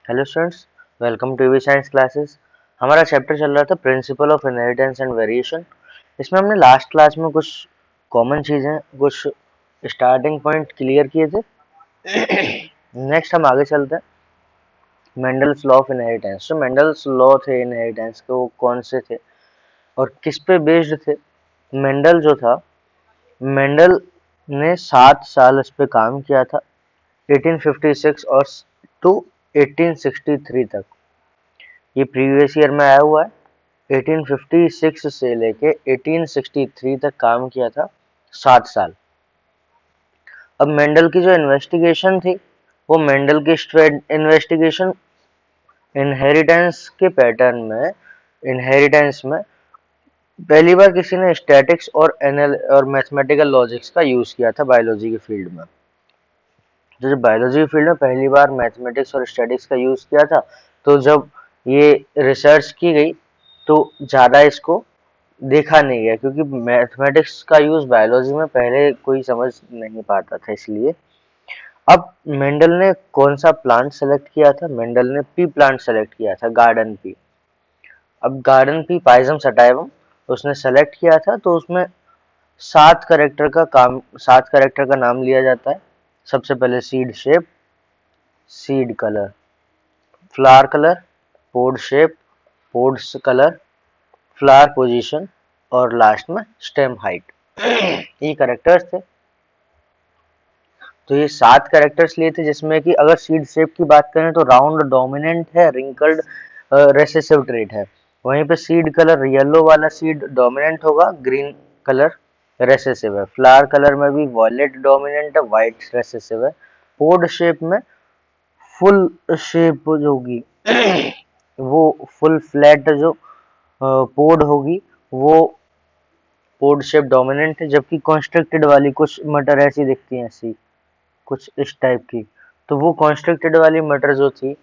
Hello students, welcome to V science classes. हमारा chapter चल रहा था principle of inheritance and variation. इसमें हमने लास्ट क्लास में कुछ कॉमन चीज़ें, कुछ स्टार्टिंग पॉइंट क्लियर किए थे। नेक्स्ट हम आगे चलते हैं मेंडल्स लॉ ऑफ इनहेरिटेंस। जो मेंडल्स लॉ थे इनहेरिटेंस के, वो कौन से थे और किस पे बेस्ड थे। मेंडल जो था, मेंडल ने 7 साल इस पे काम किया था, 1856 और टू 1863 तक। ये प्रीवियस ईयर में आया हुआ है। 1856 से लेके 1863 तक काम किया था, 7 साल। अब मेंडल की जो इन्वेस्टिगेशन थी, वो मेंडल की इन्वेस्टिगेशन इनहेरिटेंस के पैटर्न में, इनहेरिटेंस में पहली बार किसी ने स्टैटिक्स और मैथमेटिकल लॉजिक्स का यूज किया था बायोलॉजी के फील्ड में। तो जब बायोलॉजी के फील्ड में पहली बार मैथमेटिक्स और स्टैटिक्स का यूज किया था, तो जब ये रिसर्च की गई तो ज़्यादा इसको देखा नहीं गया, क्योंकि मैथमेटिक्स का यूज बायोलॉजी में पहले कोई समझ नहीं पाता था। इसलिए अब मेंडल ने कौन सा प्लांट सेलेक्ट किया था? मेंडल ने पी प्लांट सेलेक्ट किया था, गार्डन पी। अब गार्डन पी पाइजम सटाइवम उसने सेलेक्ट किया था, तो उसमें 7 कैरेक्टर का नाम लिया जाता है। सबसे पहले seed shape, seed colour, flower colour, pod shape, pod colour, flower position और लास्ट में स्टेम हाइट। ये कैरेक्टर्स थे। तो ये 7 कैरेक्टर्स लिए थे, जिसमें कि अगर सीड शेप की बात करें तो राउंड डोमिनेंट है, रिंकल्ड रेसेसिव ट्रेट है। वहीं पे सीड कलर येलो वाला सीड डोमिनेंट होगा, ग्रीन कलर रेसेसिव है। फ्लावर कलर में भी वॉयलेट डोमिनेंट है, वाइट रेसेसिव है। पोड शेप में फुल शेप जो होगी वो फुल फ्लैट जो पोड होगी, वो पोड शेप डोमिनेंट है। जबकि कॉन्स्ट्रिक्टेड वाली कुछ मटर ऐसी दिखती हैं, ऐसी कुछ इस टाइप की, तो वो कॉन्स्ट्रिक्टेड वाली मटर जो थी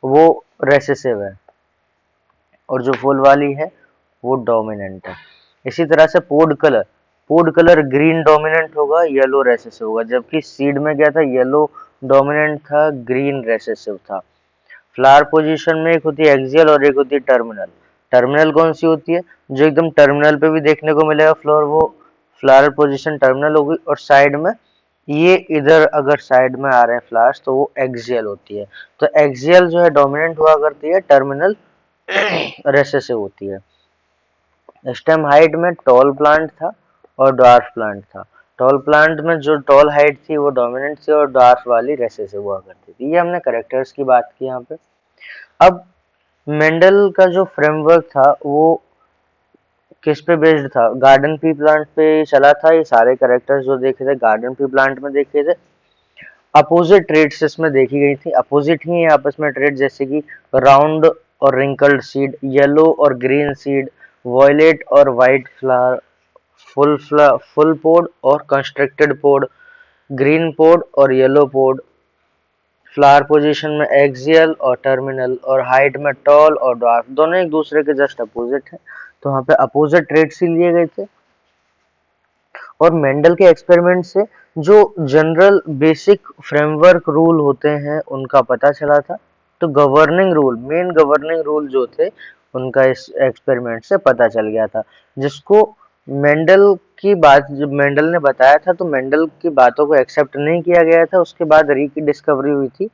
वो रेसेसिव है, और जो फुल वाली है वो डोमिनेंट है। इसी तरह से पोड कलर ग्रीन डोमिनेंट होगा, येलो रेसेसिव होगा। जबकि सीड में क्या था, येलो डोमिनेंट था, ग्रीन रेसेसिव था। फ्लावर पोजीशन में एक होती है एक्सियल और एक होती है टर्मिनल। टर्मिनल कौन सी होती है? जो एकदम टर्मिनल पे भी देखने को मिलेगा फ्लोर, वो फ्लावर पोजीशन टर्मिनल होगी। और साइड में, ये इधर अगर साइड में आ रहे हैं फ्लावर्स, तो वो एक्सियल होती है। तो एक्सियल जो है डोमिनेंट हुआ करती है, टर्मिनल रेसेसिव होती है। स्टेम हाइट में टॉल प्लांट था और ड्वार्फ प्लांट था। टॉल प्लांट में जो टॉल हाइट थी वो डोमिनेंट थी, और ड्वार्फ वाली रेसेसिव हुआ करती थी। ये हमने कैरेक्टर्स की बात की यहाँ पे। अब मेंडल का जो फ्रेमवर्क था वो किस पे बेस्ड था? गार्डन पी प्लांट पे चला था। ये सारे कैरेक्टर्स जो देखे थे गार्डन पी प्लांट में देखे थे। अपोजिट ट्रेड्स इसमें देखी गई थी, अपोजिट ही है आपस में ट्रेड, जैसे कि राउंड और रिंकल्ड सीड, येलो और ग्रीन सीड, वॉयलेट और वाइट फ्लावर, फुल पोड और कंस्ट्रक्टेड पोड, ग्रीन पोड और येलो पोड, फ्लावर पोजीशन में एक्सियल और टर्मिनल, और हाइट में टॉल और ड्वार्फ। दोनों एक दूसरे के जस्ट अपोजिट है, तो वहाँ पे अपोजिट ट्रेड्स ही लिए गए थे। और मेंडल के एक्सपेरिमेंट से जो जनरल बेसिक फ्रेमवर्क रूल होते हैं उनका पता चला था। तो governing rule, main governing rule जो थे, उनका इस एक्सपेरिमेंट से पता चल गया था। जिसको मेंडल की बात जब मेंडल ने बताया था, तो मेंडल की बातों को एक्सेप्ट नहीं किया गया था। उसके बाद रीडिस्कवरी हुई थी।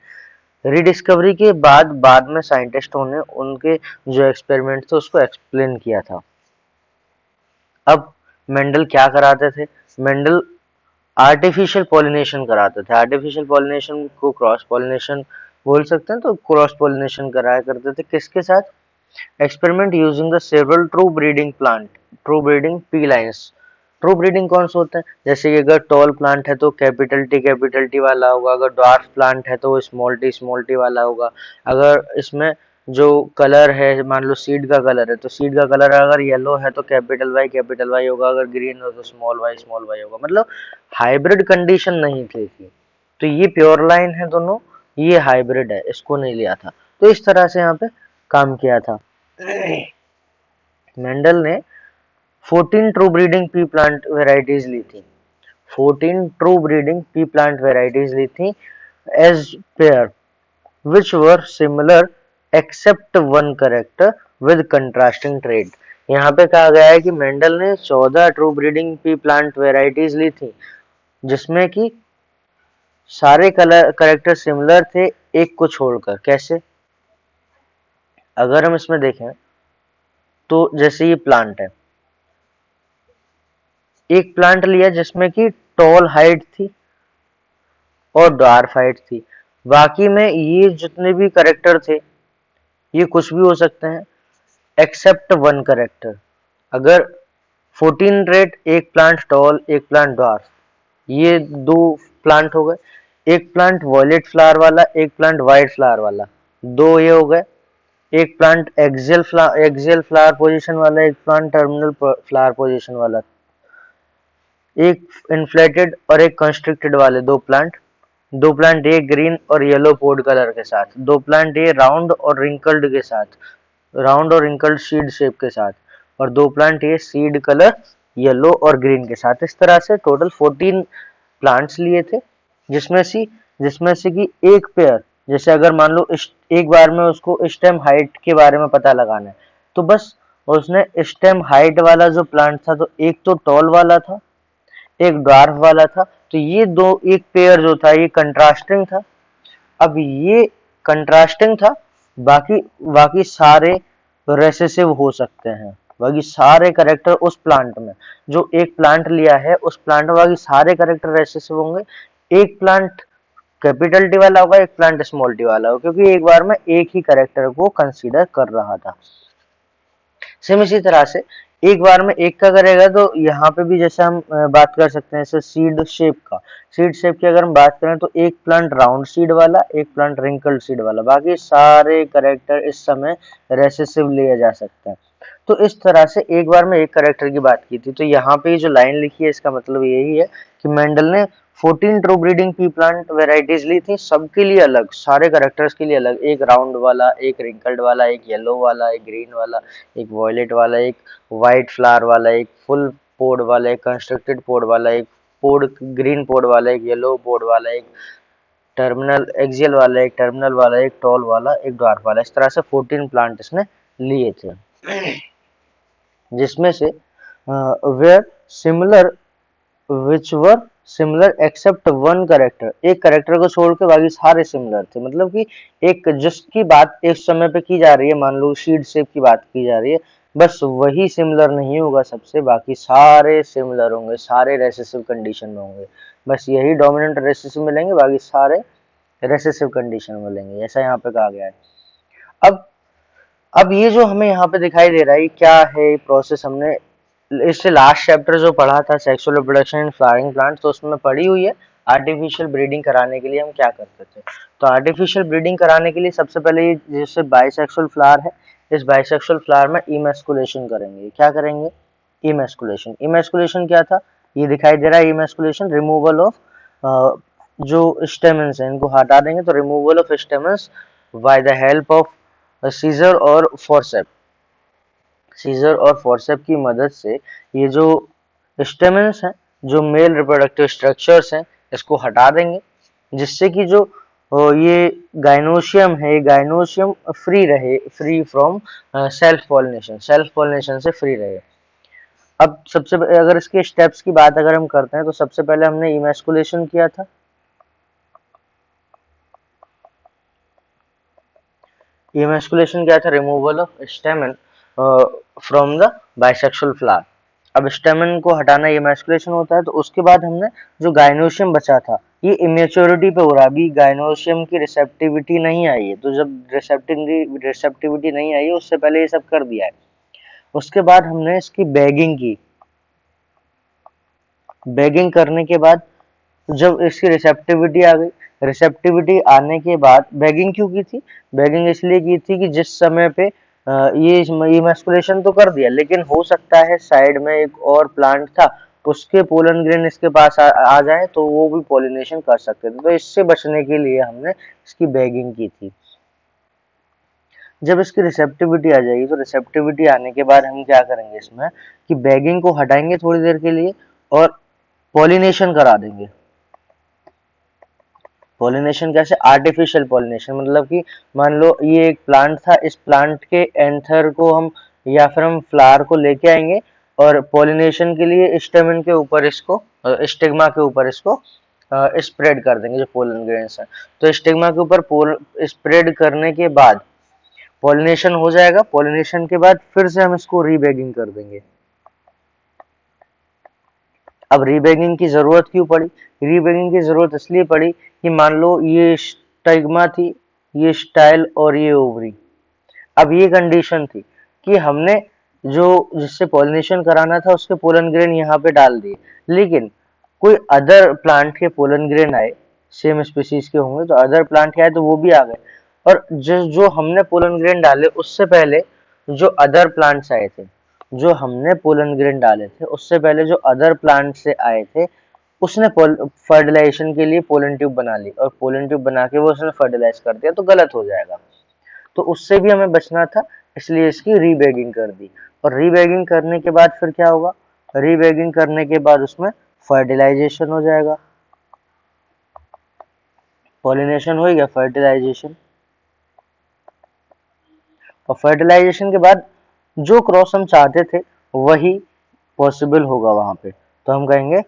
रीडिस्कवरी के बाद में साइंटिस्टों ने उनके जो एक्सपेरिमेंट थे उसको एक्सप्लेन किया था। अब मेंडल क्या कराते थे? मेंडल आर्टिफिशियल पॉलिनेशन कराते थे। आर्टिफिशियल पॉलिनेशन को क्रॉस पॉलिनेशन बोल सकते हैं। तो क्रॉस पॉलिनेशन कराया करते थे किसके साथ? Experiment using the several true breeding plant, true breeding P lines. True breeding कौन से होते हैं? जैसे कि अगर टॉल प्लांट है तो कैपिटल टी वाला होगा, अगर ड्वार्फ प्लांट है तो वो स्मॉल टी वाला होगा। अगर इसमें जो कलर है, मान लो सीड का कलर है, तो सीड का कलर अगर येलो है तो कैपिटल वाई होगा, अगर ग्रीन हो तो स्मॉल वाई होगा। मतलब हाइब्रिड कंडीशन नहीं थी इसकी। तो ये प्योर लाइन है दोनों, ये हाइब्रिड है, इसको नहीं लिया था। तो इस तरह से यहाँ पे काम किया था। मेंडल ने 14 true breeding pea plant varieties ली थी। 14 true breeding pea plant varieties ली थी as pair. which were similar except one character with contrasting trait। यहाँ पे कहा गया है कि मेंडल ने 14 true breeding pea plant varieties ली थी जिसमें कि सारे कलर करेक्टर सिमिलर थे एक को छोड़कर। कैसे? अगर हम इसमें देखें तो जैसे ये प्लांट है, एक प्लांट लिया जिसमें कि टॉल हाइट थी और ड्वार्फ हाइट थी। बाकी में ये जितने भी करेक्टर थे ये कुछ भी हो सकते हैं एक्सेप्ट वन करेक्टर। अगर 14 रेट, एक प्लांट टॉल एक प्लांट ड्वार्फ, ये दो प्लांट हो गए। एक प्लांट वॉयलेट फ्लावर वाला एक प्लांट वाइट फ्लावर वाला, दो ये हो गए। एक प्लांट एक्सियल फ्लावर पोजीशन वाला एक प्लांट टर्मिनल फ्लावर पोजीशन वाला, एक इन्फ्लेटेड और एक कंस्ट्रिक्टेड वाले दो प्लांट ए ग्रीन और येलो पोड कलर के साथ, दो प्लांट ए राउंड और रिंकल्ड के साथ, राउंड और रिंकल्ड सीड शेप के साथ, और दो plant a seed colour yellow और ग्रीन के साथ। इस तरह से टोटल 14 प्लांट्स लिए थे जिसमें से कि एक पेयर, जैसे अगर मान लो एक बार में उसको स्टेम हाइट के बारे में पता लगाना है तो बस उसने स्टेम हाइट वाला जो प्लांट था तो एक तो टॉल वाला था एक ड्वार्फ वाला था, तो ये दो एक पेयर जो था ये कंट्रास्टिंग था। अब ये कंट्रास्टिंग था, बाकी बाकी सारे रेसेसिव हो सकते हैं। बाकी सारे करेक्टर उस प्लांट में, जो एक प्लांट लिया है उस प्लांट में बाकी सारे करेक्टर रेसेसिव होंगे। एक प्लांट कैपिटल टी वाला होगा एक प्लांट स्मॉल टी वाला होगा, क्योंकि एक बार में एक ही करेक्टर को कंसीडर कर रहा था। सेम इसी तरह से एक बार में एक का करेगा तो यहाँ पे भी जैसे हम बात कर सकते हैं जैसे सीड शेप का। सीड शेप की अगर हम बात करें तो एक प्लांट राउंड सीड वाला एक प्लांट रिंकल्ड सीड वाला, बाकी सारे करेक्टर इस समय रेसेसिव लिए जा सकते हैं। तो इस तरह से एक बार में एक करेक्टर की बात की थी। तो यहाँ पे जो लाइन लिखी है इसका मतलब यही है कि मेंडल ने 14 true breeding pea plant varieties ली थी, सबके लिए अलग, सारे करेक्टर्स के लिए अलग, एक राउंड वाला एक रिंकल्ड वाला एक येलो वाला एक ग्रीन वाला एक वॉयलेट वाला एक वाइट फ्लावर वाला एक फुल पोड वाला एक कंस्ट्रक्टेड पोड वाला एक पोड ग्रीन पोड वाला एक येलो पोड वाला एक टर्मिनल एक्सियल वाला एक टर्मिनल वाला एक टॉल वाला एक ड्वार्फ वाला। इस तरह से 14 प्लांट इसने लिए थे जिसमें से where similar which were similar except one character, एक करेक्टर को छोड़ के बाकी सारे सिमिलर थे। मतलब कि एक जिसकी बात एक समय पे की जा रही है, मान लो शीड शेप की बात की जा रही है, बस वही सिमिलर नहीं होगा सबसे, बाकी सारे सिमिलर होंगे, सारे रेसेसिव कंडीशन में होंगे। बस यही डोमिनेंट रेसेसिव मिलेंगे, बाकी सारे रेसेसिव कंडीशन में मिलेंगे, ऐसा यहाँ पे कहा गया है। अब अब ये जो हमें यहाँ पे दिखाई दे रहा है क्या है प्रोसेस, हमने इससे लास्ट चैप्टर जो पढ़ा था sexual reproduction in flowering plant, तो उसमें पढ़ी हुई है आर्टिफिशियल ब्रीडिंग कराने के लिए हम क्या करते थे। तो आर्टिफिशियल ब्रीडिंग कराने के लिए सबसे पहले ये जैसे बाइसेक्सुअल फ्लावर है, इस बाइसेक्सुअल फ्लावर में इमेस्कुलेशन करेंगे। क्या करेंगे? इमेस्कुलेशन। इमेस्कुलेशन क्या था? ये दिखाई दे रहा है इमेस्कुलेशन, रिमूवल ऑफ जो स्टेमन्स हैं इनको हटा देंगे, तो removal of stamens by the help of scissor और फोर्सेप। सीजर और फोर्सेप की मदद से ये जो स्टेमन्स हैं, जो मेल रिप्रोडक्टिव स्ट्रक्चर्स हैं, इसको हटा देंगे, जिससे कि जो ये गाइनोशियम है, ये गाइनोशियम फ्री रहे, फ्री फ्रॉम सेल्फ पॉलिनेशन से फ्री रहे। अब सबसे अगर इसके स्टेप्स की बात अगर हम करते हैं तो सबसे पहले हमने इमेस्कुलेशन किया था। इमेस्कुलेशन क्या था? Removal of स्टेमन from the bisexual flower. अब स्टेमन को हटाना इमेस्कुलेशन होता है। तो उसके बाद हमने जो गाइनोशियम बचा था, ये इमेच्योरिटी पे हो रहा है, अभी गाइनोशियम की रिसेप्टिविटी नहीं आई है, तो जब रिसेप्टिविटी नहीं आई है उससे पहले ये सब कर दिया है। उसके बाद हमने इसकी बैगिंग की। बैगिंग करने के बाद जब इसकी रिसेप्टिविटी आ गई, रिसेप्टिविटी आने के बाद बैगिंग क्यों की थी? बैगिंग इसलिए की थी कि जिस समय पे ये इमेस्कुलेशन तो कर दिया, लेकिन हो सकता है साइड में एक और प्लांट था, उसके पोलन ग्रेन इसके पास आ जाए तो वो भी पॉलिनेशन कर सकते थे। तो इससे बचने के लिए हमने इसकी बैगिंग की थी। जब इसकी रिसेप्टिविटी आ जाएगी तो रिसेप्टिविटी आने के बाद हम क्या करेंगे इसमें कि बैगिंग को हटाएंगे थोड़ी देर के लिए और पॉलिनेशन करा देंगे। पॉलिनेशन कैसे? आर्टिफिशियल पॉलिनेशन, मतलब कि मान लो ये एक प्लांट था, इस प्लांट के एंथर को हम या फिर हम फ्लावर को लेके आएंगे और पॉलिनेशन के लिए स्टेमन के ऊपर इसको, स्टिग्मा के ऊपर इसको स्प्रेड कर देंगे जो पोलन ग्रेन्स है। तो स्टिग्मा के ऊपर स्प्रेड करने के बाद पॉलिनेशन हो जाएगा। पॉलिनेशन के बाद फिर से हम इसको रीबैगिंग कर देंगे। अब रीबैगिंग की जरूरत क्यों पड़ी? रीबैगिंग की जरूरत इसलिए पड़ी कि मान लो ये स्टिग्मा थी, ये स्टाइल और ये ओवरी। अब ये कंडीशन थी कि हमने जो जिससे पॉलिनेशन कराना था उसके पोलन ग्रेन यहाँ पे डाल दिए, लेकिन कोई अदर प्लांट के पोलन ग्रेन आए, सेम स्पीसीज के होंगे तो अदर प्लांट के आए तो वो भी आ गए, और जो हमने पोलन ग्रेन डाले उससे पहले जो अदर प्लांट्स आए थे, जो हमने पोलन ग्रेन डाले थे उससे पहले जो अदर प्लांट से आए थे, उसने फर्टिलाइजेशन के लिए पोलन ट्यूब बना ली और पोलन ट्यूब बना के वो उसने फर्टिलाइज कर दिया, तो गलत हो जाएगा। तो उससे भी हमें बचना था, इसलिए इसकी रीबैगिंग कर दी। और रीबैगिंग करने के बाद फिर क्या होगा? रीबैगिंग करने के बाद उसमें फर्टिलाइजेशन हो जाएगा। पॉलिनेशन हो गया, फर्टिलाइजेशन, और फर्टिलाइजेशन के बाद जो क्रॉस हम चाहते थे वही पॉसिबल होगा वहां पे। तो हम कहेंगे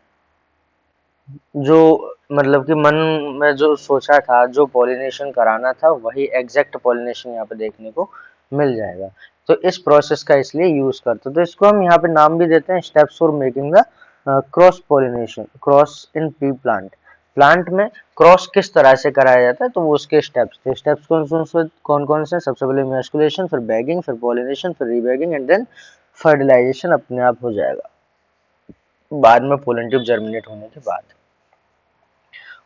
जो मतलब कि मन में जो सोचा था, जो पॉलिनेशन कराना था, वही एग्जैक्ट पॉलिनेशन यहाँ पे देखने को मिल जाएगा। तो इस प्रोसेस का इसलिए यूज करते हैं। तो इसको हम यहाँ पे नाम भी देते हैं steps for making the cross pollination, cross in P plant. Plant में क्रॉस किस तरह से कराया जाता है, तो वो उसके स्टेप्स थे। स्टेप्स कौन कौन से? सबसे पहले इमैस्कुलेशन, फिर बैगिंग, फिर पॉलिनेशन, फिर रीबैगिंग एंड देन फर्टिलाइजेशन अपने आप हो जाएगा बाद में पोलन ट्यूब जर्मिनेट होने के बाद।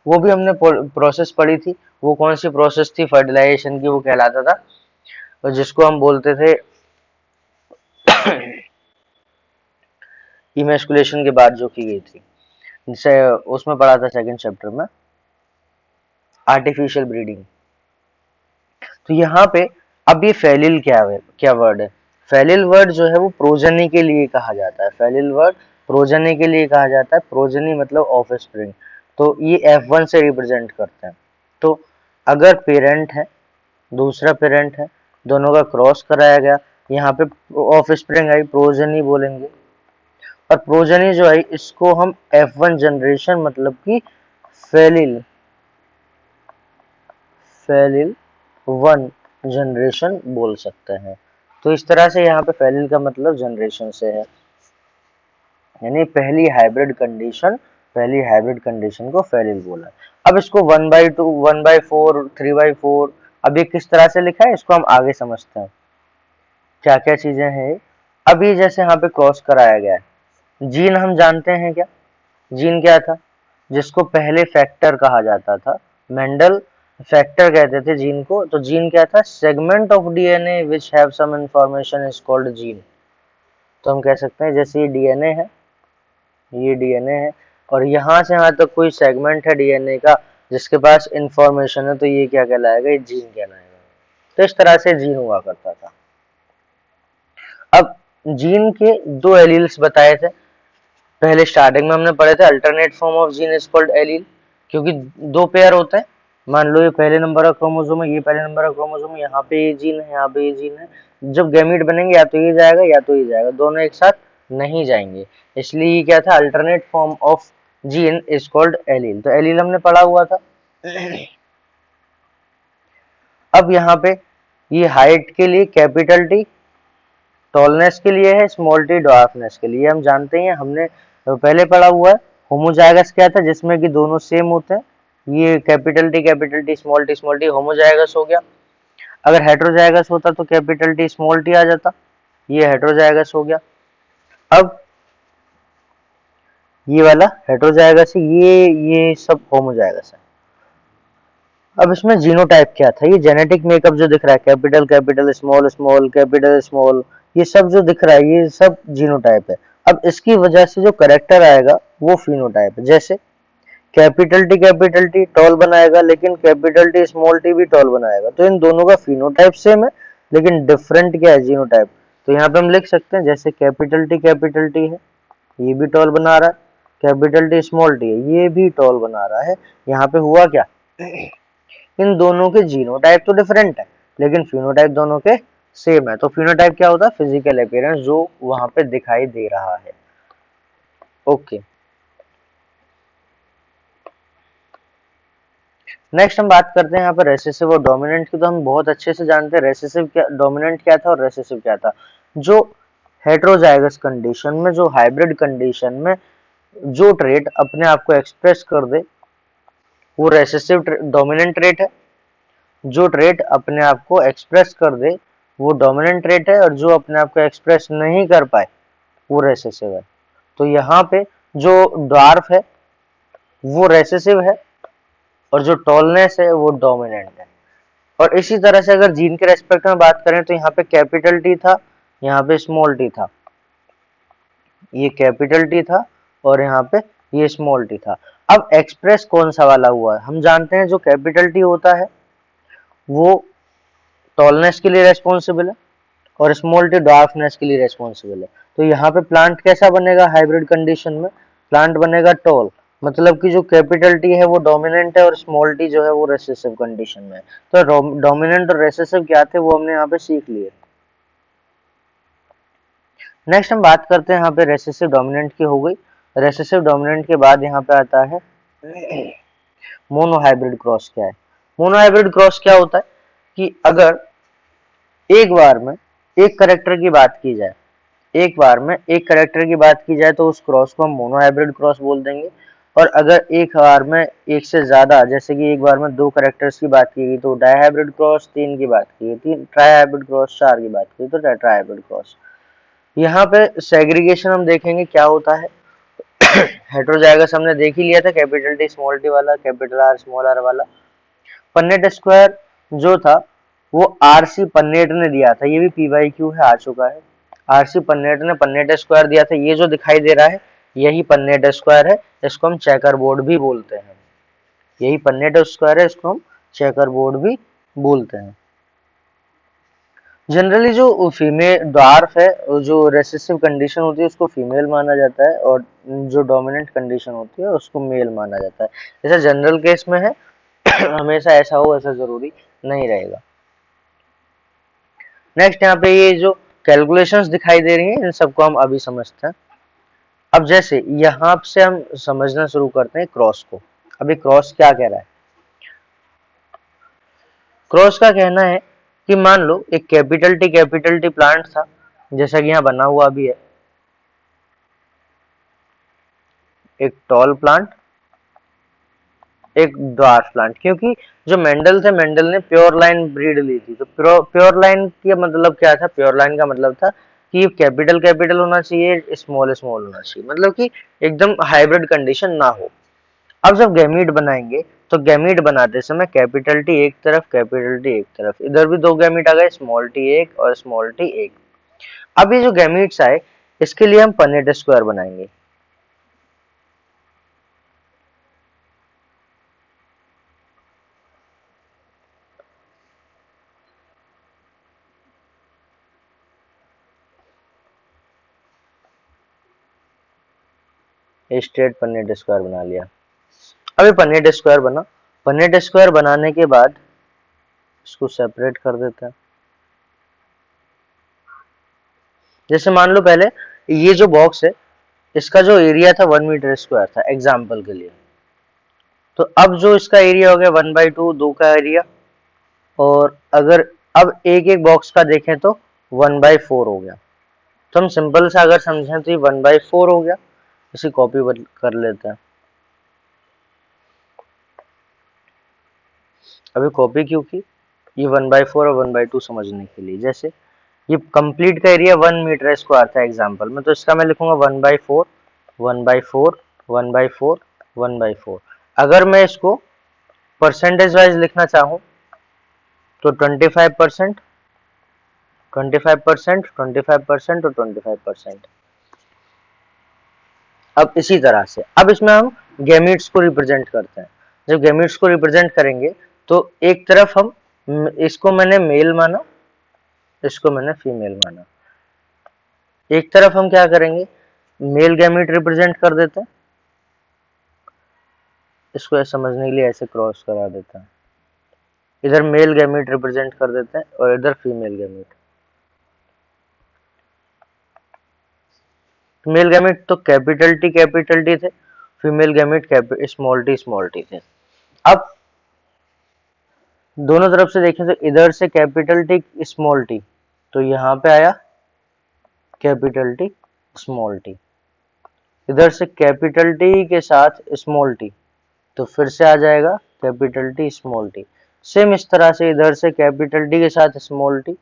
वो भी हमने प्रोसेस पढ़ी थी। वो कौन सी प्रोसेस थी फर्टिलाइजेशन की? वो कहलाता था, और जिसको हम बोलते थे इमैस्कुलेशन के बाद जो की गई थी, जिसे उसमें पढ़ा था सेकंड चैप्टर में, आर्टिफिशियल ब्रीडिंग। तो यहाँ पे अब ये फेलिल क्या वर्ड है? फेलिल वर्ड जो है वो प्रोजनी के लिए कहा जाता है। फेलिल वर्ड प्रोजनी के लिए कहा जाता है। प्रोजनी मतलब ऑफ स्प्रिंग। तो ये F1 से रिप्रेजेंट करते हैं। तो अगर पेरेंट है, दूसरा पेरेंट है, दोनों का क्रॉस कराया गया, यहाँ पे ऑफ स्प्रिंग आई, प्रोजनी बोलेंगे। और प्रोजनी जो है इसको हम F1 जनरेशन मतलब कि फेलिल फेलिल 1 जनरेशन बोल सकते हैं। तो इस तरह से यहाँ पे फेलिल का मतलब जनरेशन से है, यानी पहली हाइब्रिड कंडीशन को फेलिल बोला। अब इसको 1/2, 1/4, 3/4, अब ये किस तरह से लिखा है इसको हम आगे समझते हैं क्या क्या चीजें हैं। अब ये जैसे यहाँ पे क्रॉस कराया गया है, जीन हम जानते हैं क्या? जीन क्या था? जिसको पहले फैक्टर कहा जाता था, मेंडल फैक्टर कहते थे जीन को। तो जीन क्या था? Segment of DNA which have some information is called gene. तो हम कह सकते हैं जैसे ये डीएनए है, ये डीएनए है, और यहाँ से यहाँ तक कोई सेगमेंट है डीएनए का जिसके पास इंफॉर्मेशन है, तो ये क्या कहलाएगा? ये जीन कहलाएगा। तो इस तरह से जीन हुआ करता था। अब जीन के दो एलील्स बताए थे, पहले स्टार्टिंग में हमने पढ़े थे। Alternate form of gene is called allele, क्योंकि दो पेयर होते हैं। मान लो ये पहले नंबर का क्रोमोसोम है, ये पहले नंबर का क्रोमोसोम है, यहाँ पे ये जीन है, यहाँ पे ये जीन है। जब गैमीट बनेंगे या तो ये जाएगा या तो ये जाएगा, दोनों एक साथ नहीं जाएंगे। इसलिए ये क्या था? Alternate form of gene is called allele. तो एलील हमने पढ़ा हुआ था। अब यहाँ पे ये हाइट के लिए कैपिटल टी, टॉलनेस के लिए है स्मॉल टी, ड्वार्फनेस के लिए हम जानते हैं, हमने पहले पढ़ा हुआ है। होमोजाइगस क्या था? जिसमें कि दोनों सेम होते हैं। ये capital T small T homozygous हो गया। अगर हेट्रोजाइगस होता तो कैपिटल टी स्मॉल टी आ जाता, ये हेट्रोजाइगस हो गया। अब ये वाला हेट्रोजाइगस है, ये सब होमोजाइगस है। अब इसमें जीनोटाइप क्या था? ये जेनेटिक मेकअप जो दिख रहा है, capital small small capital small, ये सब जो दिख रहा है ये सब जीनोटाइप है। अब इसकी वजह से जो करेक्टर आएगा वो फिनोटाइप है। जैसे कैपिटल टी टॉल बनाएगा, लेकिन कैपिटल टी स्मॉल टी भी टॉल बनाएगा। तो इन दोनों का फिनोटाइप सेम है, लेकिन डिफरेंट क्या है? जीनोटाइप। तो यहाँ पे हम लिख सकते हैं जैसे कैपिटल टी है, ये भी टॉल बना रहा है, कैपिटल टी स्मॉल टी है, ये भी टॉल बना रहा है। यहाँ पे हुआ क्या? इन दोनों के जीनोटाइप तो डिफरेंट है लेकिन फिनोटाइप दोनों के सेम है। तो फिनोटाइप क्या होता है? फिजिकल अपीयरेंस जो वहां पे दिखाई दे रहा है। ओके, नेक्स्ट हम बात करते हैं यहाँ पर रेसेसिव और डोमिनेंट की। तो हम बहुत अच्छे से जानते हैं रेसेसिव क्या, डोमिनेंट क्या था और रेसेसिव क्या था। जो हेट्रोजाइगस कंडीशन में, जो हाइब्रिड कंडीशन में जो ट्रेट अपने आप को एक्सप्रेस कर दे वो रेसेसिव डोमिनेंट ट्रेट है। जो ट्रेट अपने आप को एक्सप्रेस कर दे वो डोमिनेंट ट्रेट है, और जो अपने आप को एक्सप्रेस नहीं कर पाए वो रेसेसिव है। तो यहाँ पे जो ड्वार्फ है वो रेसेसिव है और जो टॉलनेस है वो डोमिनेंट है। और इसी तरह से अगर जीन के रेस्पेक्ट में बात करें तो यहाँ पे कैपिटल टी था, यहाँ पे स्मॉल टी था, ये कैपिटल टी था और यहाँ पे ये स्मॉल टी था। अब एक्सप्रेस कौन सा वाला हुआ है? हम जानते हैं जो कैपिटल टी होता है वो टॉलनेस के लिए रेस्पॉन्सिबल है और स्मॉल टी ड्वार्फनेस के लिए रेस्पॉन्सिबल है। तो यहाँ पे प्लांट कैसा बनेगा? हाइब्रिड कंडीशन में प्लांट बनेगा टॉल, मतलब कि जो कैपिटल टी है वो डोमिनेंट है और स्मॉल टी जो है वो रेसेसिव कंडीशन में है। तो डोमिनेंट और रेसेसिव क्या थे वो हमने यहाँ पे सीख लिए। नेक्स्ट हम बात करते हैं यहाँ पे रेसेसिव डोमिनेंट की हो गई। रेसेसिव डोमिनेंट के बाद यहाँ पे आता है मोनोहाइब्रिड क्रॉस। क्या है मोनोहाइब्रिड क्रॉस? क्या होता है कि अगर एक बार में एक करेक्टर की बात की जाए, एक बार में एक करेक्टर की बात की जाए तो उस क्रॉस को हम मोनोहाइब्रिड क्रॉस बोल देंगे। और अगर एक बार में एक से ज्यादा, जैसे कि एक बार में दो करेक्टर्स की बात की गई तो डाइहाइब्रिड क्रॉस, तीन की बात की गई तीन ट्राइहाइब्रिड क्रॉस, चार की बात की गई तो टेट्राहाइब्रिड क्रॉस। यहाँ पे सेग्रीगेशन हम देखेंगे क्या होता है। हेट्रोजाइगस हमने देख ही लिया था, कैपिटल टी स्मॉल टी वाला, कैपिटल आर स्मॉल आर वाला। पन्नेट स्क्वायर जो था वो आरसी पन्नेट ने दिया था, ये भी पी बाई क्यू है, आ चुका है। आरसी पन्नेट ने पन्नेट स्क्वायर दिया था, ये जो दिखाई दे रहा है यही पन्नेट स्क्वायर है, इसको हम चेकर बोर्ड भी बोलते हैं। यही पन्नेट स्क्वायर है, इसको हम चेकर बोर्ड भी बोलते हैं। जनरली जो फीमेल ड्वार्फ है, जो रेसेसिव कंडीशन होती है उसको फीमेल माना जाता है और जो डोमिनेंट कंडीशन होती है उसको मेल माना जाता है। जैसा जनरल केस में है हमेशा ऐसा हो ऐसा जरूरी नहीं रहेगा। नेक्स्ट यहाँ पे ये जो कैलकुलेशंस दिखाई दे रही हैं इन सबको हम अभी समझते हैं। अब जैसे यहाँ से हम समझना शुरू करते हैं क्रॉस को। अभी क्रॉस क्या कह रहा है? क्रॉस का कहना है कि मान लो एक कैपिटल टी प्लांट था, जैसा कि यहाँ बना हुआ भी है, एक टॉल प्लांट, एक ड्वार्फ प्लांट। क्योंकि जो मेंडल थे, मेंडल ने प्योर लाइन ब्रीड ली थी, तो प्योर लाइन का मतलब क्या था? प्योर लाइन का मतलब था कि कैपिटल कैपिटल होना चाहिए, स्मॉल स्मॉल होना चाहिए, मतलब कि एकदम हाइब्रिड कंडीशन ना हो। अब जब गैमीट बनाएंगे तो गैमीट बनाते समय कैपिटल टी एक तरफ, कैपिटल टी एक तरफ, इधर भी दो गैमीट आ गए, स्मॉल टी एक और स्मॉल टी एक। अब ये जो गैमीट्स आए इसके लिए हम पन्नेट स्क्वायर बनाएंगे। स्ट्रेट पन्नेट स्क्वायर बना लिया। अब ये पन्नेट स्क्वायर बना, पन्नेट स्क्वायर बनाने के बाद इसको सेपरेट कर देते हैं। जैसे मान लो पहले ये जो बॉक्स है इसका जो एरिया था 1 मीटर स्क्वायर था एग्जाम्पल के लिए, तो अब जो इसका एरिया हो गया 1/2, दो का एरिया। और अगर अब एक एक बॉक्स का देखें तो 1/4 हो गया। तो हम सिंपल सा अगर समझें तो ये 1/4 हो गया। इसी कॉपी कर लेते हैं। अभी कॉपी क्यों की? ये 1/4 और 1/2 समझने के लिए। जैसे ये कंप्लीट का एरिया 1 मीटर स्क्वायर था एग्जाम्पल में, तो इसका मैं लिखूंगा 1/4, 1/4, 1/4, 1/4। अगर मैं इसको परसेंटेज वाइज लिखना चाहूँ तो 25%, 25%, 25% और 25%। अब इसी तरह से अब इसमें हम गैमीट्स को रिप्रेजेंट करते हैं। जब गैमीट्स को रिप्रेजेंट करेंगे तो एक तरफ हम इसको मैंने मेल माना, इसको मैंने फीमेल माना। एक तरफ हम क्या करेंगे? मेल गैमीट रिप्रेजेंट कर देते हैं, इसको ऐसे समझने के लिए ऐसे क्रॉस करा देते हैं, इधर मेल गैमीट रिप्रेजेंट कर देते हैं और इधर फीमेल गैमीट। मेल गैमीट तो कैपिटल टी थे, फीमेल गैमीट स्मॉल टी थे। अब दोनों तरफ से देखें तो इधर से कैपिटल टी स्मॉल टी, तो यहाँ पे आया कैपिटल टी स्मॉल टी, इधर से कैपिटल टी के साथ स्मॉल टी, तो फिर से आ जाएगा capital T small T. Same इस तरह से इधर से कैपिटल टी के साथ स्मॉल टी,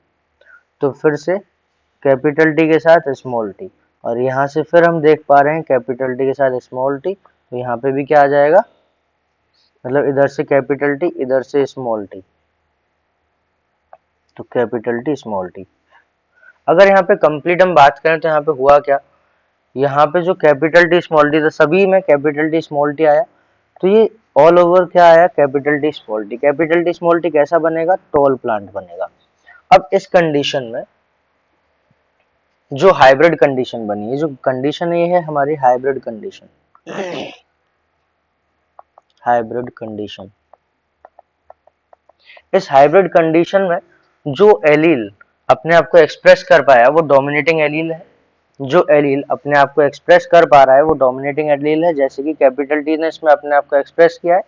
तो फिर से कैपिटल टी के साथ स्मॉल टी, और यहाँ से फिर हम देख पा रहे हैं कैपिटल टी के साथ स्मॉल टी, तो यहाँ पे भी क्या आ जाएगा, मतलब इधर से कैपिटल टी इधर से स्मॉल टी, तो कैपिटल टी स्मॉल टी। अगर यहाँ पे कंप्लीट हम बात करें तो यहाँ पे हुआ क्या, यहाँ पे जो कैपिटल टी स्मॉल टी था सभी में कैपिटल टी स्मॉल टी आया, तो ये ऑल ओवर क्या आया, capital T small T. Capital T small T कैसा बनेगा, टॉल प्लांट बनेगा। अब इस कंडीशन में जो हाइब्रिड कंडीशन बनी है, जो कंडीशन ये है हमारी हाइब्रिड कंडीशन, हाइब्रिड कंडीशन, इस हाइब्रिड कंडीशन में जो एलील अपने आप को एक्सप्रेस कर पाया वो डोमिनेटिंग एलील है, जो एलील अपने आप को एक्सप्रेस कर पा रहा है वो डोमिनेटिंग एलील है। जैसे कि कैपिटल टी ने इसमें अपने आप को एक्सप्रेस किया है,